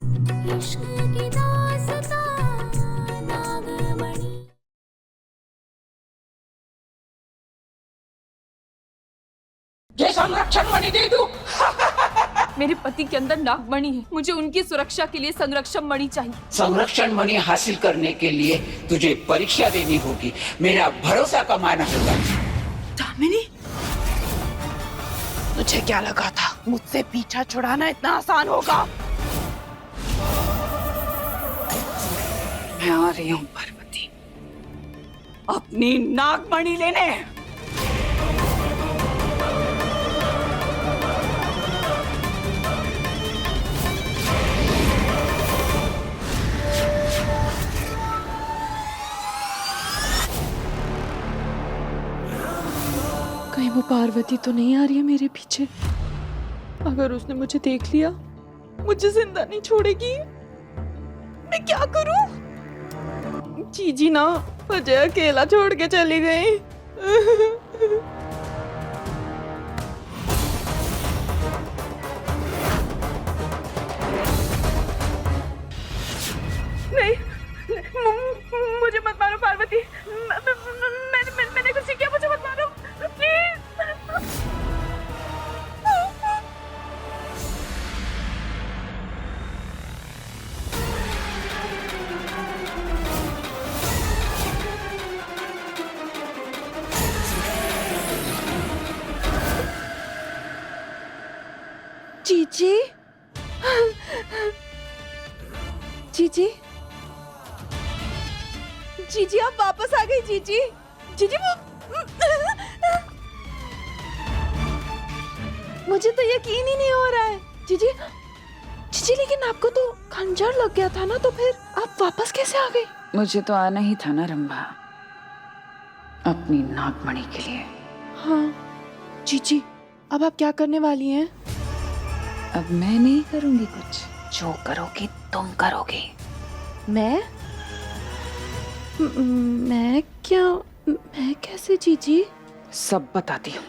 इश्क की दास्तां नागमणि। ये संरक्षण मणि दे दूं? मेरे पति के अंदर नागमणि है, मुझे उनकी सुरक्षा के लिए संरक्षण मणि चाहिए। संरक्षण मणि हासिल करने के लिए तुझे परीक्षा देनी होगी, मेरा भरोसा कमाना होगा। दामिनी, तुझे क्या लगा था मुझसे पीछा छुड़ाना इतना आसान होगा? मैं आ रही हूँ पार्वती, अपनी नागमणि लेने। कहीं वो पार्वती तो नहीं आ रही है मेरे पीछे? अगर उसने मुझे देख लिया, मुझे जिंदा नहीं छोड़ेगी। मैं क्या करूं? जीजी ना मुझे अकेला छोड़ के चली गई। नहीं, मुझे मत मारो पार्वती। मैंने कुछ नहीं किया, मुझे मत मारो प्लीज। जीजी, जीजी, जीजी आप वापस आ गई। जीजी, जीजी वो मुझे तो यकीन ही नहीं हो रहा है। जीजी, जीजी लेकिन आपको तो खंजर लग गया था ना, तो फिर आप वापस कैसे आ गई? मुझे तो आना ही था ना रंभा, अपनी नागमणि के लिए। हाँ जीजी, अब आप क्या करने वाली हैं? अब मैं नहीं करूंगी कुछ, जो करोगी तुम करोगी। मैं मैं क्या, मैं कैसे जीजी? सब बताती हूँ।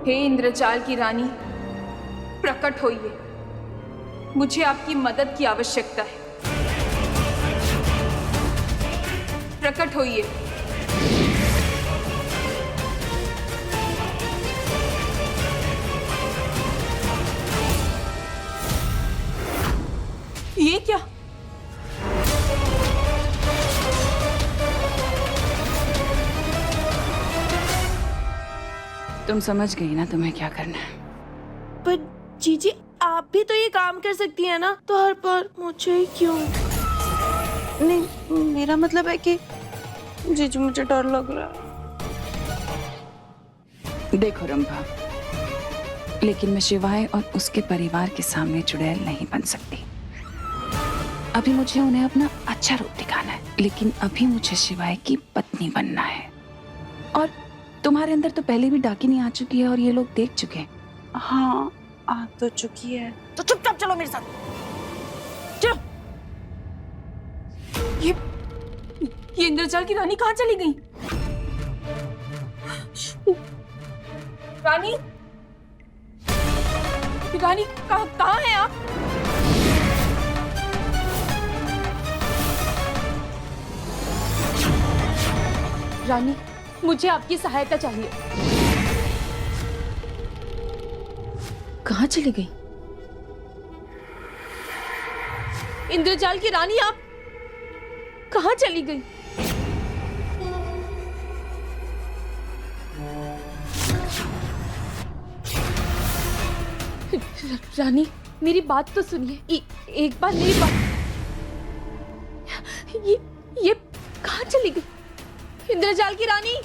हे इंद्रजाल की रानी, प्रकट होइए। मुझे आपकी मदद की आवश्यकता है। प्रकट होइए। ये क्या? तुम समझ गई ना तुम्हें क्या करना है? पर जीजी आप भी तो ये काम कर सकती है ना, तो हर बार मुझे ही क्यों? नहीं, मेरा मतलब है कि जीजी मुझे डर लग रहा है। देखो रंभा, लेकिन मैं शिवाय और उसके परिवार के सामने चुड़ैल नहीं बन सकती। अभी मुझे उन्हें अपना अच्छा रूप दिखाना है, लेकिन अभी मुझे शिवाय की पत्नी बनना है। और तुम्हारे अंदर तो पहले भी डाकिनी आ चुकी है और ये लोग देख चुके हैं। हाँ, आ तो चुकी है। तो चुपचाप चलो मेरे साथ। चलो। ये इंद्रजाल की रानी कहाँ चली गई? रानी, रानी कहाँ हैं आप? रानी, मुझे आपकी सहायता चाहिए। कहाँ चली गई? इंद्रजाल की रानी, आप कहाँ चली गई? रानी, मेरी बात तो सुनिए। एक बार मेरी बात। ये कहाँ चली गई? इंद्रजाल की रानी,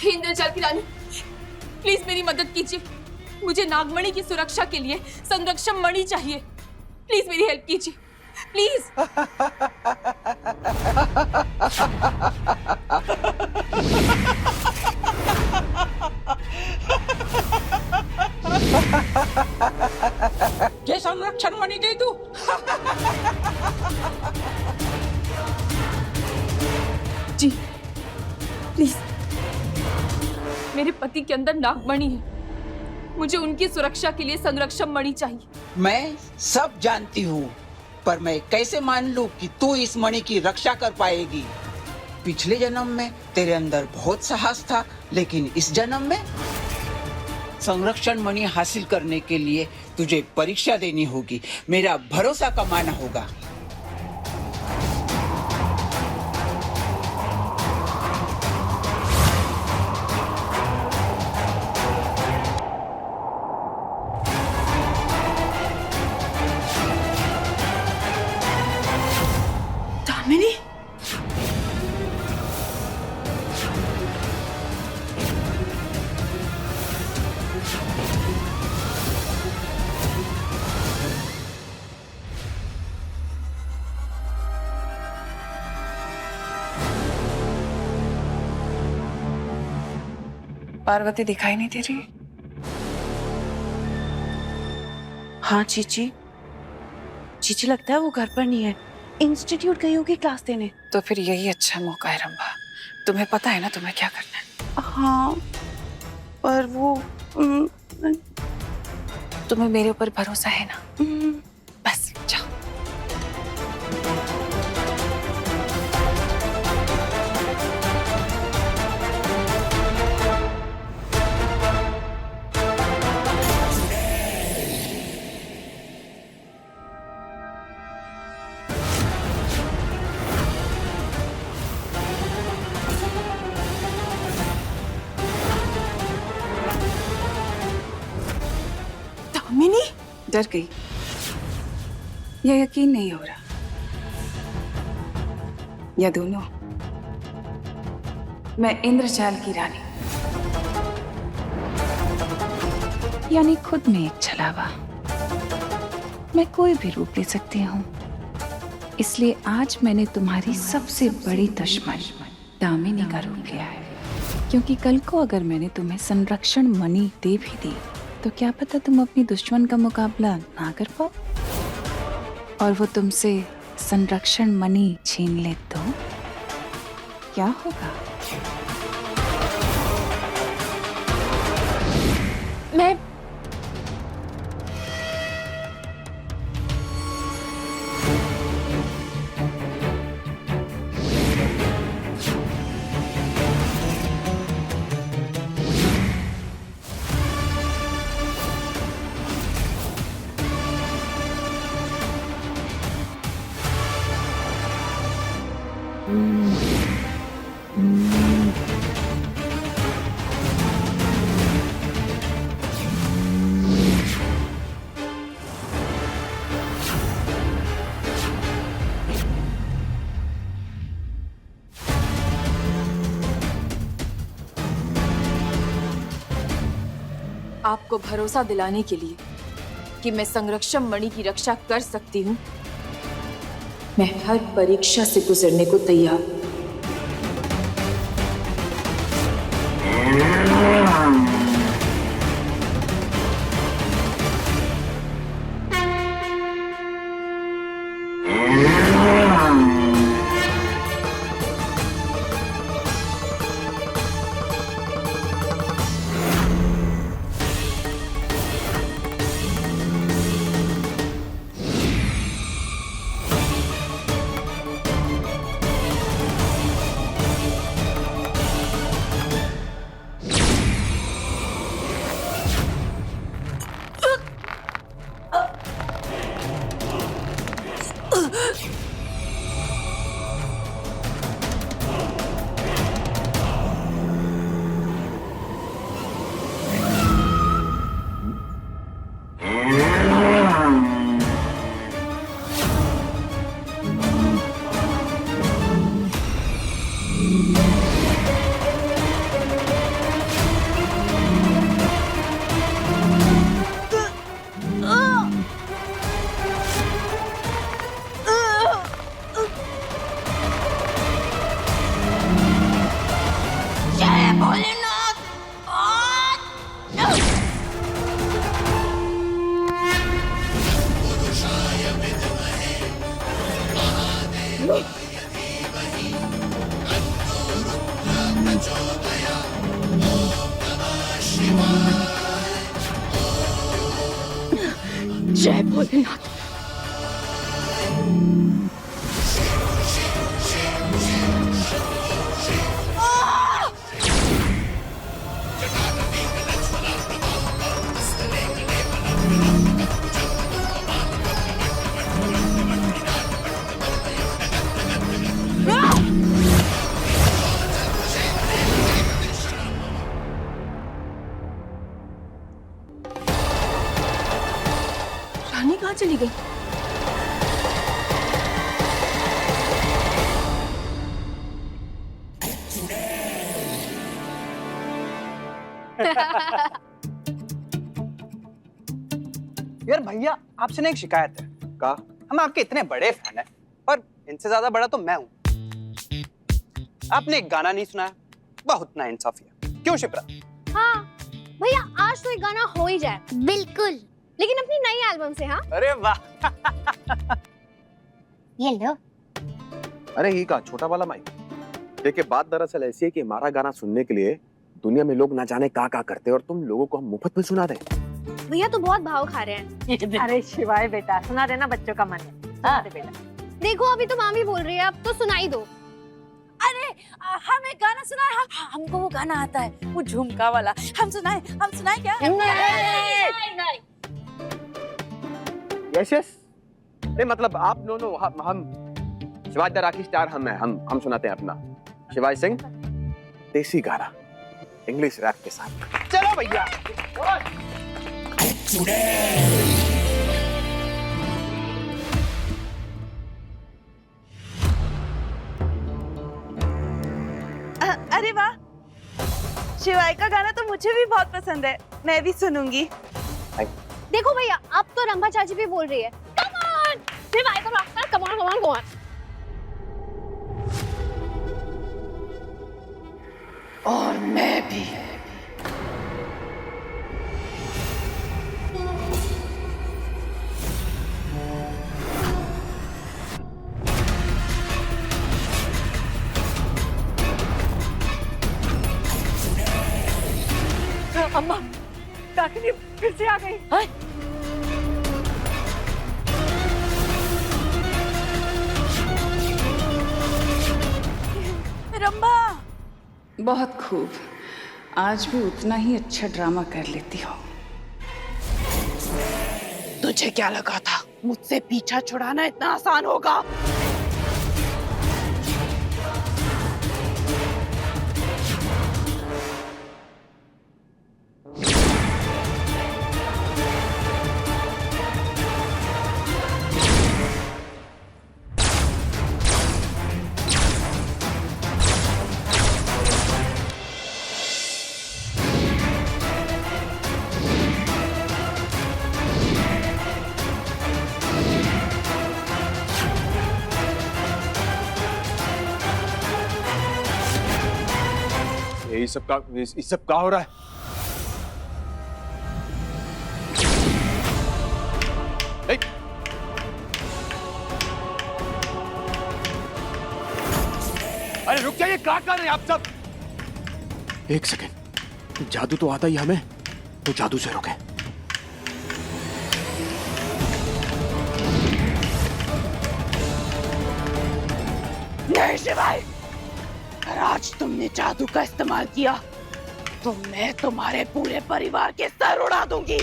इंद्रजाल की रानी, प्लीज मेरी मदद कीजिए। मुझे नागमणि की सुरक्षा के लिए संरक्षण मणि चाहिए। प्लीज मेरी हेल्प कीजिए, प्लीज। ये संरक्षण मणि दे दू? जी प्लीज। मेरे पति के अंदर नागमणि है, मुझे उनकी सुरक्षा के लिए संरक्षण मणि चाहिए। मैं सब जानती हूँ, पर मैं कैसे मान लूं कि तू इस मणि की रक्षा कर पाएगी? पिछले जन्म में तेरे अंदर बहुत साहस था, लेकिन इस जन्म में संरक्षण मणि हासिल करने के लिए तुझे परीक्षा देनी होगी। मेरा भरोसा कमाना होगा। दामिनी, पार्वती दिखाई नहीं दे रही? हाँ चीची, चीची लगता है वो घर पर नहीं है, इंस्टीट्यूट गई होगी क्लास देने। तो फिर यही अच्छा मौका है रंभा। तुम्हें पता है ना तुम्हें क्या करना है। हाँ, पर वो तुम्हें मेरे ऊपर भरोसा है ना? बस जाओ। दामिनी, डर गई या यकीन नहीं हो रहा, या दोनों? मैं इंद्रजाल की रानी, यानी खुद में एक छलावा। मैं कोई भी रूप ले सकती हूँ। इसलिए आज मैंने तुम्हारी सबसे बड़ी दुश्मन दामिनी का रूप लिया है, क्योंकि कल को अगर मैंने तुम्हें संरक्षण मणि दे भी दी तो क्या पता तुम अपनी दुश्मन का मुकाबला ना कर पाओ और वो तुमसे संरक्षण मणि छीन ले तो क्या होगा? मैं आपको भरोसा दिलाने के लिए कि मैं संरक्षण मणि की रक्षा कर सकती हूँ, मैं हर परीक्षा से गुजरने को तैयार हूँ। भोलेनाथ। जय भोलेनाथ। रानी कहाँ चली गई? यार भैया आपसे ना एक शिकायत है। का हम आपके इतने बड़े फैन हैं, पर इनसे ज्यादा बड़ा तो मैं हूँ। आपने एक गाना नहीं सुनाया, बहुत नाइंसाफी है। क्यों शिप्रा? हाँ भैया, आज तो एक गाना हो ही जाए। बिल्कुल, लेकिन अपनी नई एल्बम से। हाँ अरे वाह। ये लो। अरे ही का छोटा वाला माइक। देखिए बात दरअसल ऐसी है कि हमारा गाना सुनने के लिए दुनिया में लोग ना जाने का करते हैं और तुम लोगों को हम मुफ्त में सुना दें। भैया तो बहुत भाव खा रहे हैं। अरे शिवाय बेटा, सुना देना, बच्चों का मन है। सुना दे बेटा। देखो अभी तो मामी बोल रही है, अब तो सुनाई दो। अरे हम एक गाना सुनाए। हमको वो गाना आता है, वो झुमका वाला। हम सुनाए क्या? नहीं। Yes yes. नहीं मतलब आप दोनों हम शिवाय द राकी स्टार हम सुनाते हैं अपना शिवाय सिंह देसी गाना इंग्लिश रैप के साथ। चलो भैया। अरे वाह, शिवाय का गाना तो मुझे भी बहुत पसंद है, मैं भी सुनूंगी। देखो भैया, अब तो रंभा चाची भी बोल रही है। कम ऑन, शिवाय का Rockstar, come on come on. और मैं भी। अम्मा, डाकिनी फिर से आ गई। रंभा। बहुत खूब, आज भी उतना ही अच्छा ड्रामा कर लेती हो। तुझे क्या लगा था मुझसे पीछा छुड़ाना इतना आसान होगा? ये सब का हो रहा है? नहीं। अरे रुक जाइए, क्या कर रहे हैं आप सब? एक सेकेंड, जादू तो आता ही हमें, तो जादू से रोके। नहीं शिवाय, अगर आज तुमने जादू का इस्तेमाल किया तो मैं तुम्हारे पूरे परिवार के सर उड़ा दूंगी।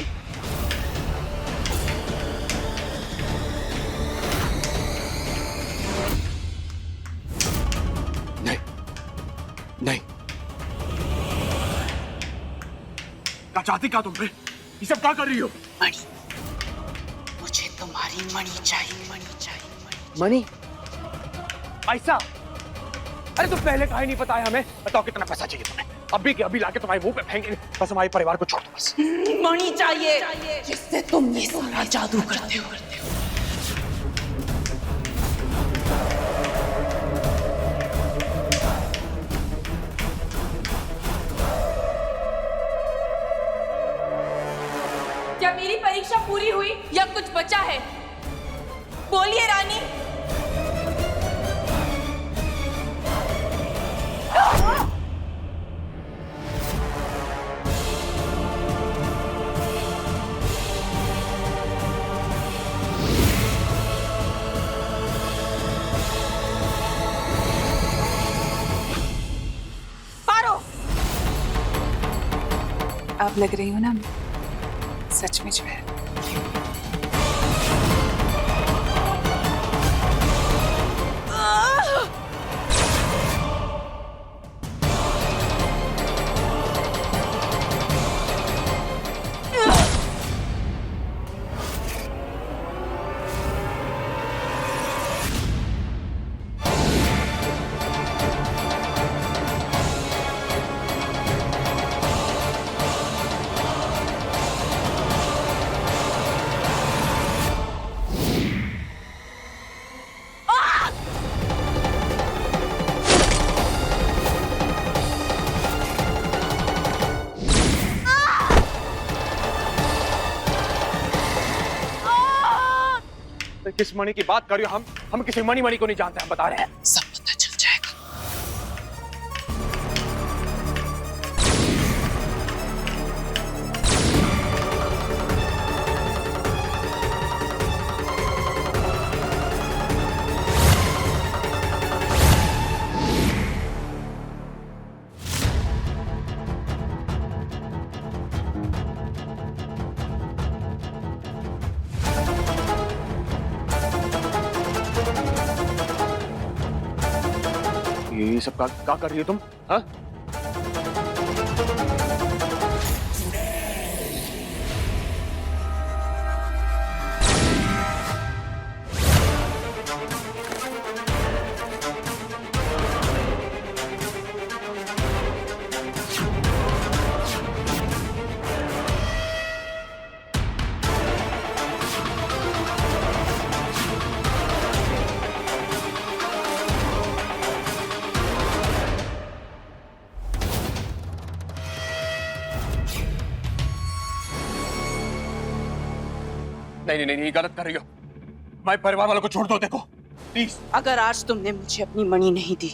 नहीं नहीं, क्या चाहती क्या तुम? ये सब क्या कर रही हो? मणि, मुझे तुम्हारी मणि चाहिए, मणि चाहिए, मनी? पैसा? अरे तुम पहले काहे नहीं बताया हमें? बताओ कितना पैसा चाहिए तुम्हें? अभी के अभी लाके तुम्हारे मुंह पे फेंकेंगे। बस हमारे परिवार को छोड़ दो बस। मणि चाहिए जिससे तुम ये सारा जादू करते हो। परीक्षा पूरी हुई या कुछ बचा है? बोलिए रानी। आप लग रही हो ना सच में जो है। किस मणि की बात कर रही हो? हम किसी मणि को नहीं जानते, हम बता रहे हैं। सब पता चल जाएगा। ये सब क्या कर रही हो तुम? हाँ? नहीं, गलत कर रही हो। मैं परिवार वालों को छोड़ दो, देखो प्लीज। अगर आज तुमने मुझे अपनी मणि नहीं दी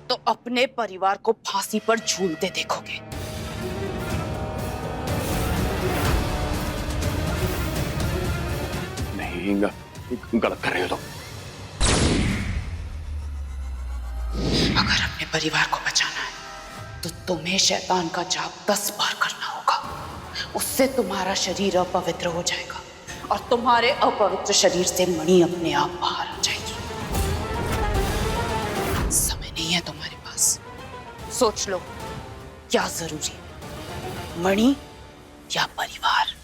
तो अपने परिवार को फांसी पर झूलते देखोगे। नहीं, गलत कर रही हो तुम। अगर अपने परिवार को बचाना है तो तुम्हें शैतान का जाप 10 बार करना होगा। उससे तुम्हारा शरीर अपवित्र हो जाएगा और तुम्हारे अपवित्र शरीर से मणि अपने आप बाहर आ जाएगी। समय नहीं है तुम्हारे पास, सोच लो क्या जरूरी है, मणि या परिवार।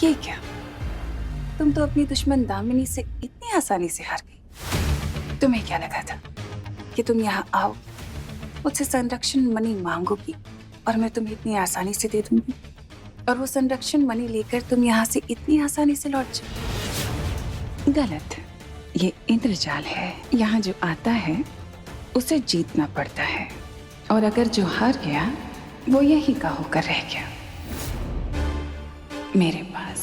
ये क्या? तुम तो अपनी दुश्मन दामिनी से इतनी आसानी से हार गई। तुम्हें क्या लगा था कि तुम यहाँ आओ, मुझसे संरक्षण मणि मांगोगी और मैं तुम्हें इतनी आसानी से दे दूंगी, और वो संरक्षण मणि लेकर तुम यहाँ से इतनी आसानी से लौट जाओ? गलत। ये इंद्रजाल है। यहाँ जो आता है उसे जीतना पड़ता है, और अगर जो हार गया वो यही का होकर रह गया मेरे पास।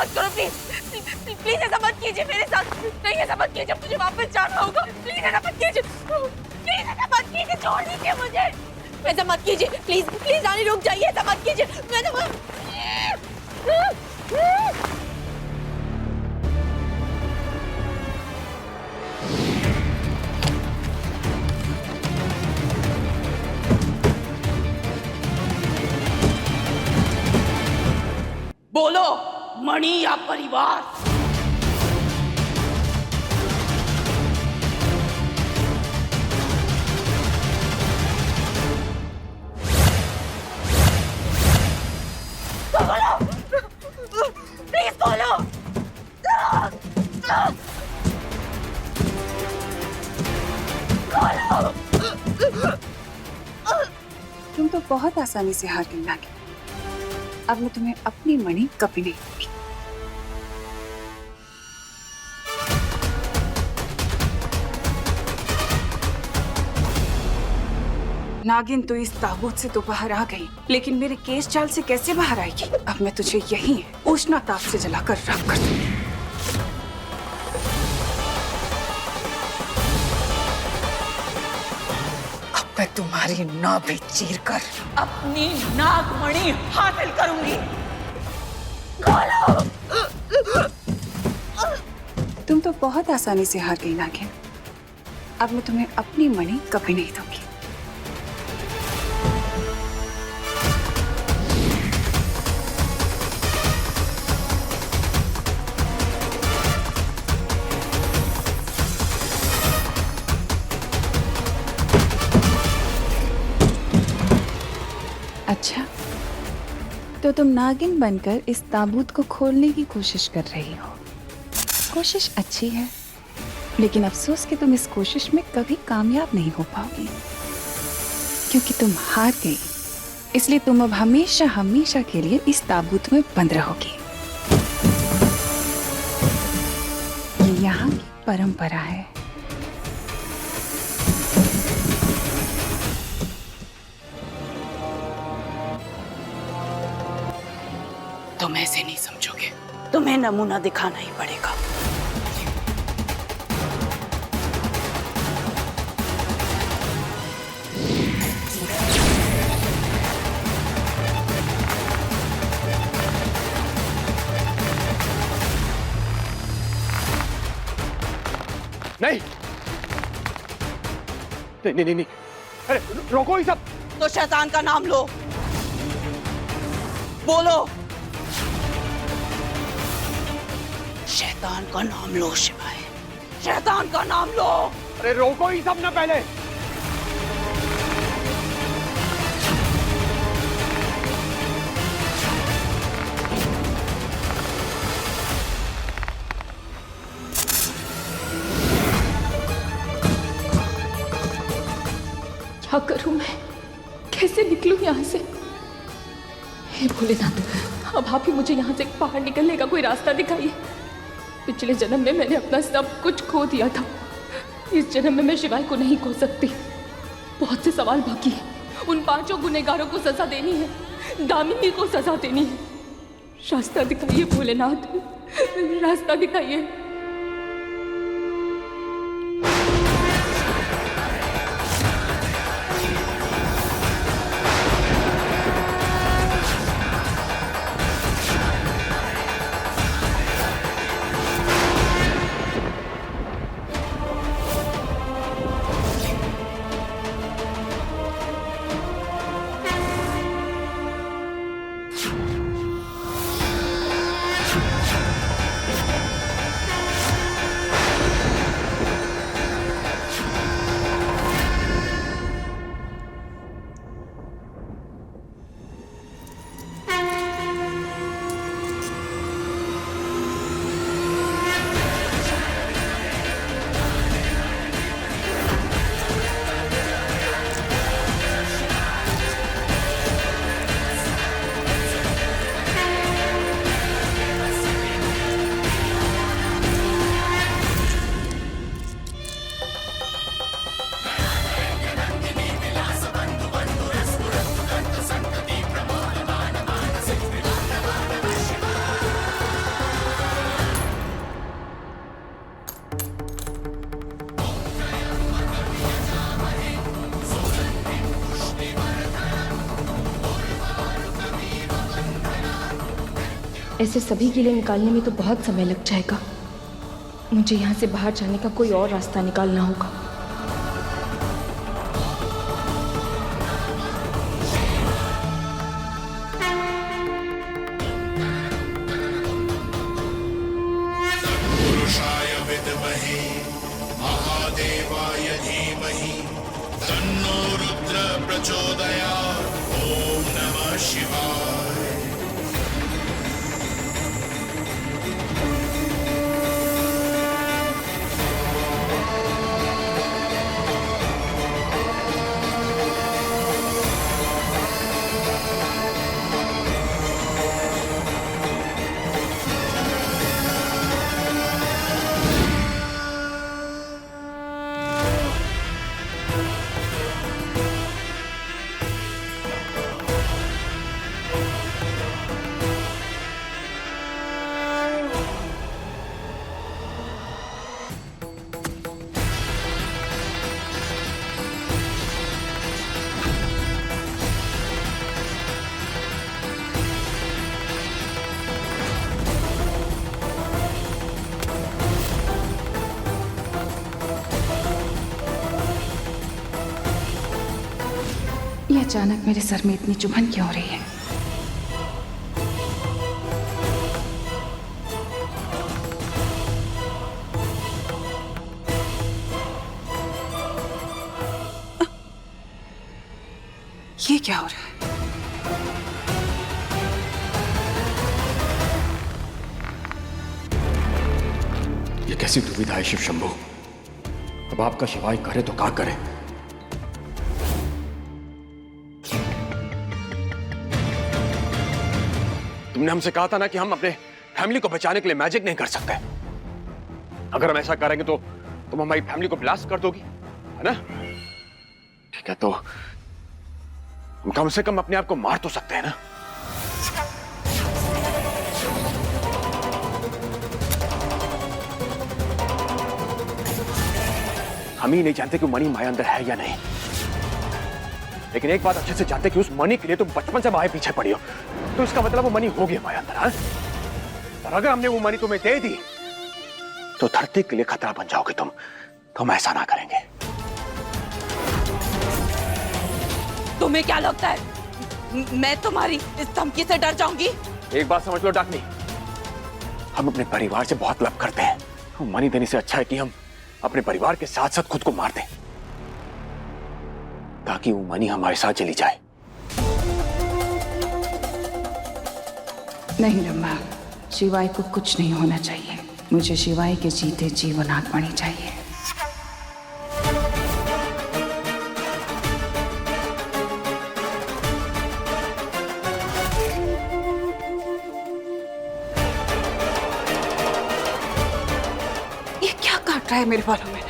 मत करो प्लीज प्लीज ऐसा मत कीजिए मेरे साथ। नहीं ऐसा मत कीजिए, मुझे वापस जाना होगा। प्लीज ऐसा मत कीजिए, प्लीज ऐसा मत कीजिए, छोड़ दीजिए मुझे। ऐसा मत कीजिए प्लीज प्लीज, रानी रुक जाइए, ऐसा मत कीजिए। मैं तो बोलो, मणि या परिवार? प्लीज बोलो। तुम तो बहुत आसानी से हार गई नागिन। अब मैं तुम्हें अपनी मणि कभी नहीं दूंगी। नागिन तो इस ताबूत से तो बाहर आ गई, लेकिन मेरे केस जाल से कैसे बाहर आएगी? अब मैं तुझे यहीं उष्णा ताप से जलाकर राख कर दूंगी। अब मैं तुम्हारी नाभि चीर कर अपनी नागमणि हासिल करूंगी। तुम तो बहुत आसानी से हार गई नागिन। अब मैं तुम्हें अपनी मणि कभी नहीं दूंगी। अच्छा, तो तुम नागिन बनकर इस ताबूत को खोलने की कोशिश कर रही हो। कोशिश अच्छी है, लेकिन अफसोस कि तुम इस कोशिश में कभी कामयाब नहीं हो पाओगी, क्योंकि तुम हार गई। इसलिए तुम अब हमेशा हमेशा के लिए इस ताबूत में बंद रहोगी। ये यहाँ की परंपरा है। तुम ऐसे नहीं समझोगे, तुम्हें नमूना दिखाना ही पड़ेगा। नहीं नहीं नहीं नहीं, अरे रोको ये सब। तो शैतान का नाम लो, बोलो। शैतान का नाम लो शिवाय, शैतान का नाम लो। अरे रोको ये सब ना पहले। क्या करूं मैं? कैसे निकलूं यहाँ से? हे भोलेनाथ, अब आप ही मुझे यहाँ से बाहर निकलने का कोई रास्ता दिखाइए। पिछले जन्म में मैंने अपना सब कुछ खो दिया था। इस जन्म में मैं शिवाय को नहीं खो सकती। बहुत से सवाल बाकी हैं। उन 5 गुनहगारों को सजा देनी है, दामिनी को सजा देनी है। रास्ता दिखाइए भोलेनाथ, रास्ता दिखाइए। ऐसे सभी कीड़े निकालने में तो बहुत समय लग जाएगा। मुझे यहाँ से बाहर जाने का कोई और रास्ता निकालना होगा। पुरुषाय विद्महे महादेवाय धीमहि तन्नो रुद्र प्रचोदयात्। ओम नमः शिवाय। ये अचानक मेरे सर में इतनी चुभन क्यों हो रही है? ये क्या हो रहा है? ये कैसी दुविधा है शिव शंभू? अब आपका शिवाय करे तो क्या करे? तुमने हमसे कहा था ना कि हम अपने फैमिली को बचाने के लिए मैजिक नहीं कर सकते। अगर हम ऐसा करेंगे तो तुम हमारी फैमिली को ब्लास्ट कर दोगी, है ना? ठीक है, तो हम कम से कम अपने आप को मार तो सकते हैं ना? हम ही नहीं जानते कि मणि माया अंदर है या नहीं, लेकिन एक बात अच्छे से जानते कि उस मणि के लिए तुम बचपन से माया पीछे पड़ी हो, तो इसका मतलब वो मणि हो गया माया अंदर। हाँ? और अगर हमने वो मणि तुम्हें दे दी तो धरती के लिए खतरा बन जाओगे तुम। हम ऐसा ना करेंगे। तुम्हें क्या लगता है मैं तुम्हारी इस धमकी से डर जाऊंगी? एक बात समझ लो डाकनी, हम अपने परिवार से बहुत लव करते हैं। वो मणि देने से अच्छा है कि हम अपने परिवार के साथ साथ खुद को मार दें, ताकि वो मणि हमारे साथ चली जाए। नहीं रम्मा, शिवाय को कुछ नहीं होना चाहिए। मुझे शिवाय के जीते जीवन आत्मणी चाहिए। ये क्या काट रहा है मेरे बालों में?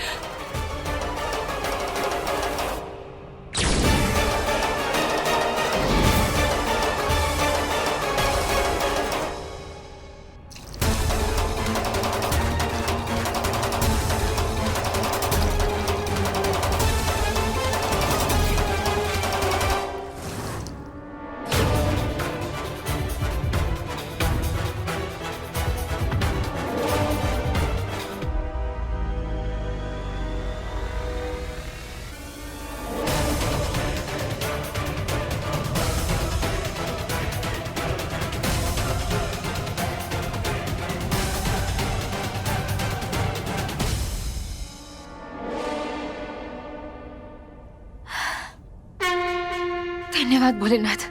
धन्यवाद भोलेनाथ,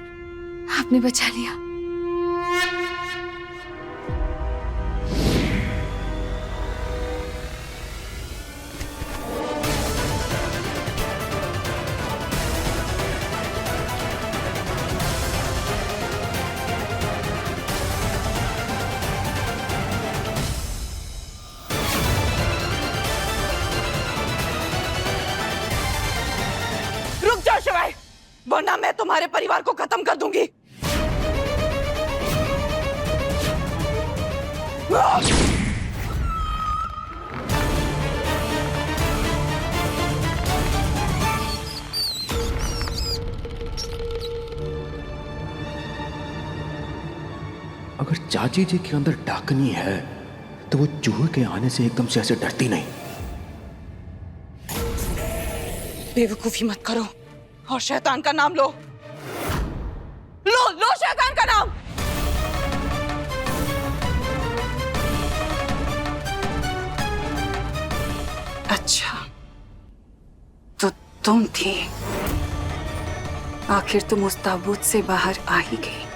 आपने बचा लिया। रुक जाओ शिवाय, वरना मैं तुम्हारे परिवार को खत्म कर दूंगी। अगर चाची जी के अंदर डाकनी है तो वो चूहे के आने से एकदम से ऐसे डरती नहीं। बेवकूफी मत करो और शैतान का नाम लो। लो शैतान का नाम। अच्छा तो तुम थी। आखिर तुम उस ताबूत से बाहर आ ही गई।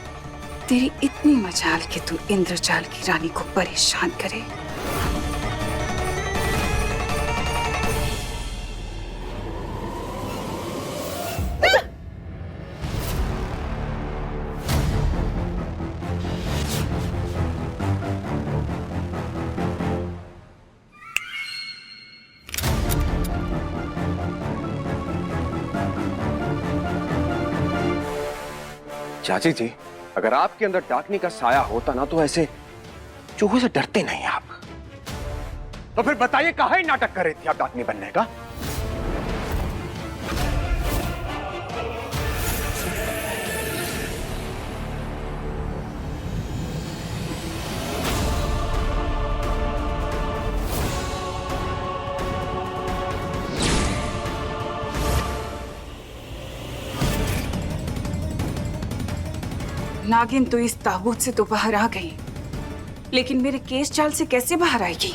तेरी इतनी मजाल कि तू इंद्रजाल की रानी को परेशान करे। चाची जी, अगर आपके अंदर डाकनी का साया होता ना तो ऐसे चूहे से डरते नहीं आप। तो फिर बताइए काहे नाटक कर रही थी आप डाकनी बनने का? नागिन तो इस ताबूत से तो बाहर आ गई, लेकिन मेरे केस जाल से कैसे बाहर आएगी?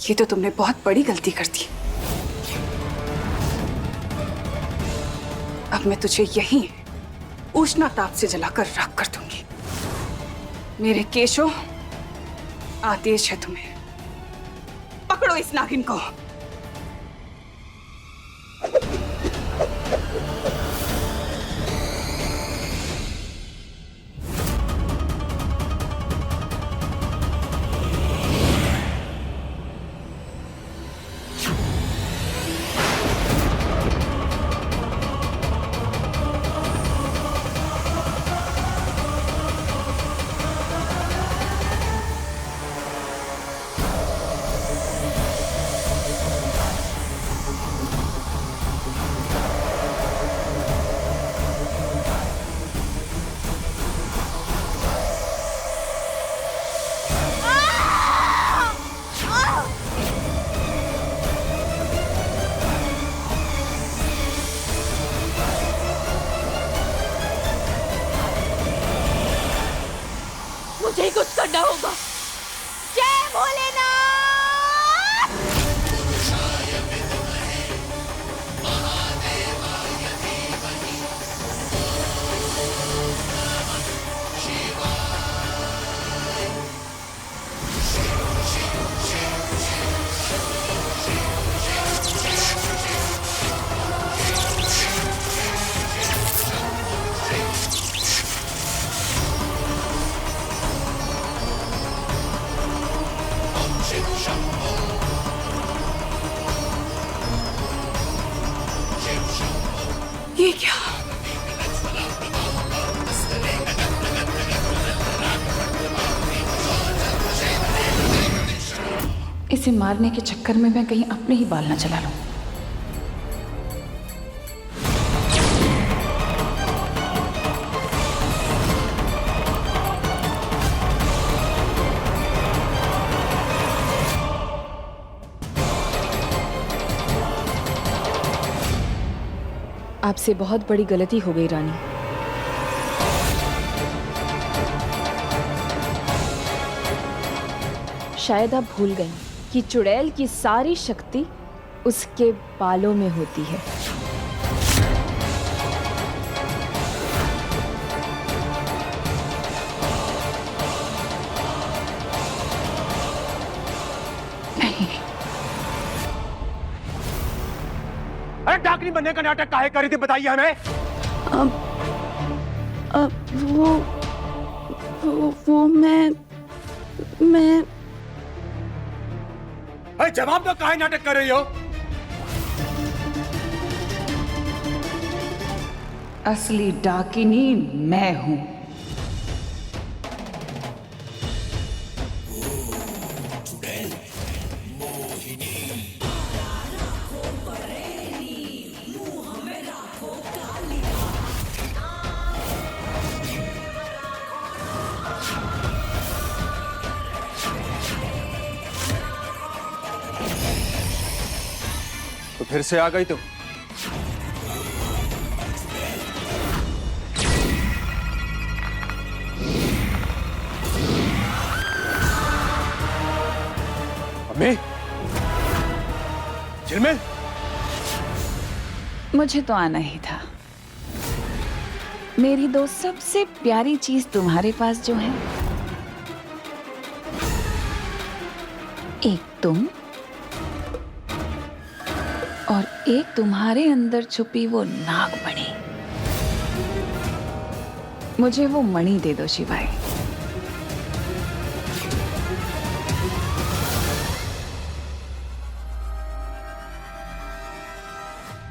ये तो तुमने बहुत बड़ी गलती कर दी। अब मैं तुझे यहीं उष्णा ताप से जलाकर राख कर दूंगी। मेरे केशों, आदेश है तुम्हें, पकड़ो इस नागिन को। मुझे ही कुछ करना होगा। जय भोलेनाथ। ये क्या? इसे मारने के चक्कर में मैं कहीं अपने ही बाल न चला लूं। आपसे बहुत बड़ी गलती हो गई रानी। शायद आप भूल गई कि चुड़ैल की सारी शक्ति उसके बालों में होती है। अरे डाकनी बनने का नाटक काहे कर रही थी बताइए हमें। वो मैं अरे जवाब दो, काहे नाटक कर रही हो? असली डाकिनी मैं हूं। फिर से आ गई तुम। अम्मी, झिलमिल, मुझे तो आना ही था। मेरी दो सबसे प्यारी चीज तुम्हारे पास जो है, एक तुम और एक तुम्हारे अंदर छुपी वो नागमणि। मुझे वो मणि दे दो शिवाय।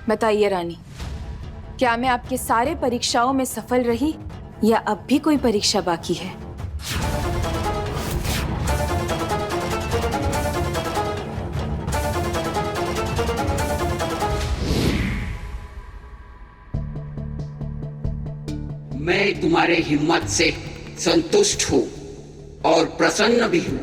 बताइए रानी, क्या मैं आपके सारे परीक्षाओं में सफल रही या अब भी कोई परीक्षा बाकी है? मैं तुम्हारे हिम्मत से संतुष्ट हूँ और प्रसन्न भी हूँ।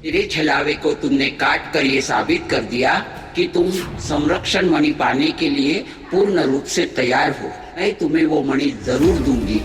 मेरे छलावे को तुमने काट कर ये साबित कर दिया कि तुम संरक्षण मणि पाने के लिए पूर्ण रूप से तैयार हो। मैं तुम्हें वो मणि जरूर दूंगी।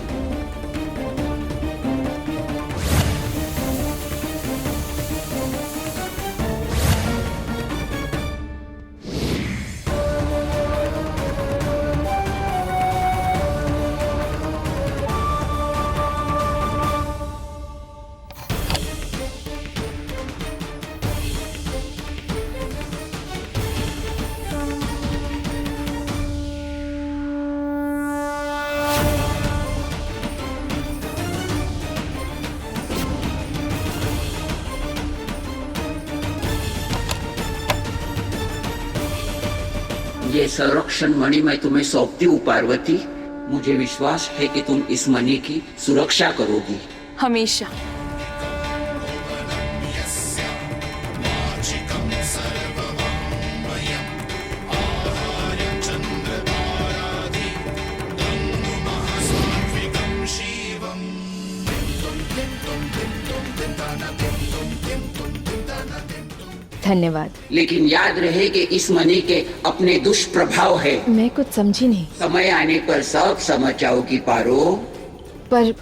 ये संरक्षण मणि मैं तुम्हें सौंपती हूँ पार्वती। मुझे विश्वास है कि तुम इस मणि की सुरक्षा करोगी। हमेशा। धन्यवाद। लेकिन याद रहे कि इस मणि के अपने दुष्प्रभाव है। मैं कुछ समझी नहीं। समय आने पर सब समझ जाओगी पारो। पर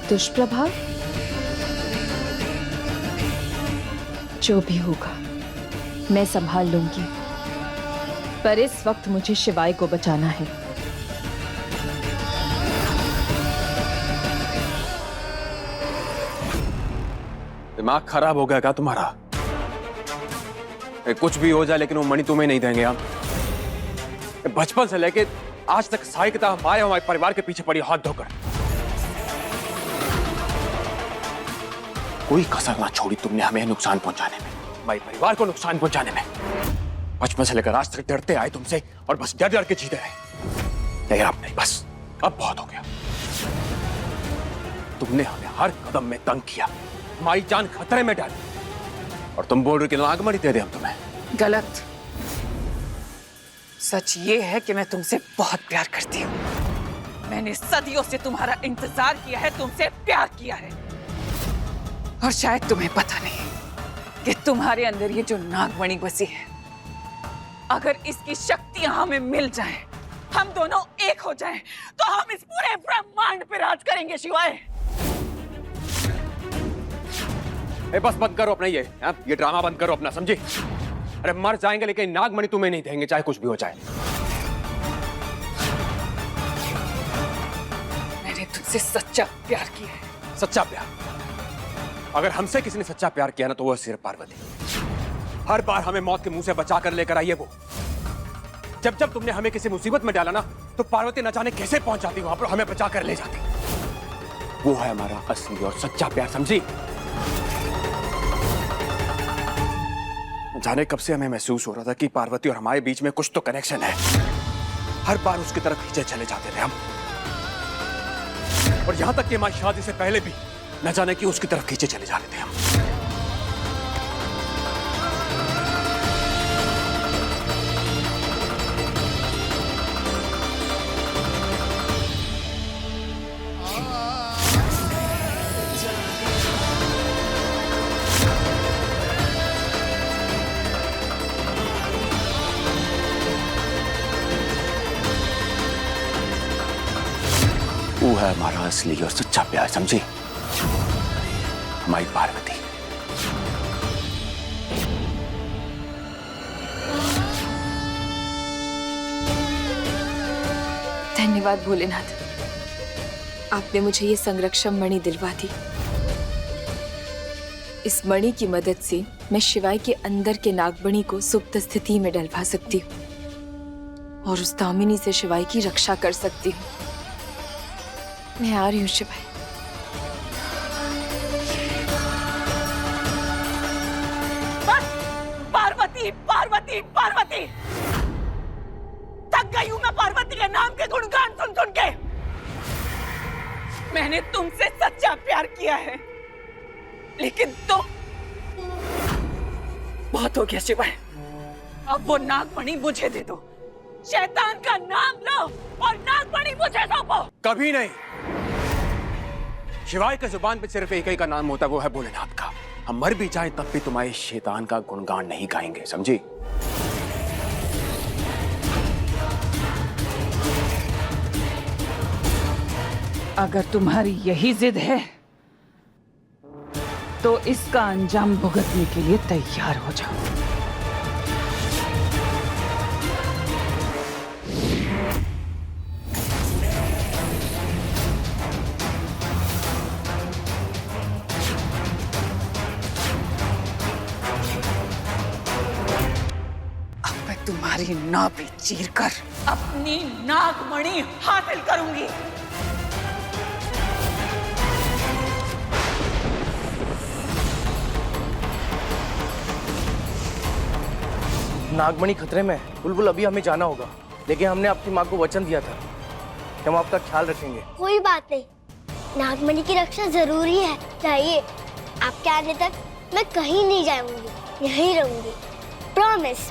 दुष्प्रभाव जो भी होगा मैं संभाल लूंगी, पर इस वक्त मुझे शिवाय को बचाना है। दिमाग खराब हो गया क्या तुम्हारा? कुछ भी हो जाए लेकिन वो मणि तुम्हें नहीं देंगे हम। बचपन से लेके आज तक सारी किताब हमारे परिवार के पीछे पड़ी हाथ धोकर। कोई कसर ना छोड़ी तुमने हमें नुकसान पहुंचाने में, हमारे परिवार को नुकसान पहुंचाने में। बचपन से लेकर आज तक डरते आए तुमसे और बस डर डर के जीते रहे। लेकिन अब नहीं, बस अब बहुत हो गया। तुमने हमें हर कदम में तंग किया, हमारी जान खतरे में डाली, और तुम बोल रहे कि नागमणि दे दे हम तुम्हें। गलत। सच ये है कि मैं तुमसे बहुत प्यार करती हूँ। मैंने सदियों से तुम्हारा इंतजार किया है, तुमसे प्यार किया है। और शायद तुम्हें पता नहीं कि तुम्हारे अंदर ये जो नागमणि बसी है, अगर इसकी शक्तियां हमें मिल जाएं, हम दोनों एक हो जाएं, तो हम इस पूरे ब्रह्मांड पे राज करेंगे शिवाय। बस बंद करो अपना ये ड्रामा बंद करो अपना, समझी? अरे मर जाएंगे लेकिन नागमणि तुम्हें नहीं देंगे, चाहे कुछ भी हो जाए। मैंने तुमसे सच्चा प्यार किया है। सच्चा प्यार? अगर हमसे किसी ने सच्चा प्यार किया ना तो वो सिर्फ पार्वती। हर बार हमें मौत के मुंह से बचा कर लेकर आई है वो। जब जब तुमने हमें किसी मुसीबत में डाला ना तो पार्वती न जाने कैसे पहुंच जाती वहां पर, हमें बचा कर ले जाती। वो है हमारा असली और सच्चा प्यार, समझी? जाने कब से हमें महसूस हो रहा था कि पार्वती और हमारे बीच में कुछ तो कनेक्शन है। हर बार उसकी तरफ खींचे चले जाते थे हम। और यहाँ तक कि हमारी शादी से पहले भी न जाने कि उसकी तरफ खींचे चले जा रहे थे हम। वो है हमारा असली और सच्चा प्यार, समझी? हमारी पार्वती। धन्यवाद भोलेनाथ, आपने मुझे ये संरक्षण मणि दिलवा दी। इस मणि की मदद से मैं शिवाय के अंदर के नागमणि को सुप्त स्थिति में डलवा सकती हूँ और उस दामिनी से शिवाय की रक्षा कर सकती हूँ। मैं आ रही हूँ शिवाय। पार्वती पार्वती पार्वती, थक गई हूं मैं पार्वती के नाम के गुणगान सुन सुन के। मैंने तुमसे सच्चा प्यार किया है, लेकिन तुम, बहुत हो गया शिवाय। अब वो नागमणि मुझे दे दो, शैतान का नाम लो और नागमणि मुझे सौंपो। कभी नहीं। शिवाय के जुबान पे सिर्फ एक ही का नाम होता है, वो है भोलेनाथ का। हम मर भी जाएं तब भी तुम्हारे शैतान का गुणगान नहीं गाएंगे, समझी? अगर तुम्हारी यही जिद है तो इसका अंजाम भुगतने के लिए तैयार हो जाओ। अब मैं तुम्हारी नाभि चीरकर अपनी नागमणि हासिल करूंगी। नागमणि खतरे में है। बुलबुल, अभी हमें जाना होगा, लेकिन हमने आपकी माँ को वचन दिया था कि हम आपका ख्याल रखेंगे। कोई बात नहीं, नागमणि की रक्षा जरूरी है। चाहिए आपके आने तक मैं कहीं नहीं जाऊंगी, यहीं रहूंगी, प्रॉमिस।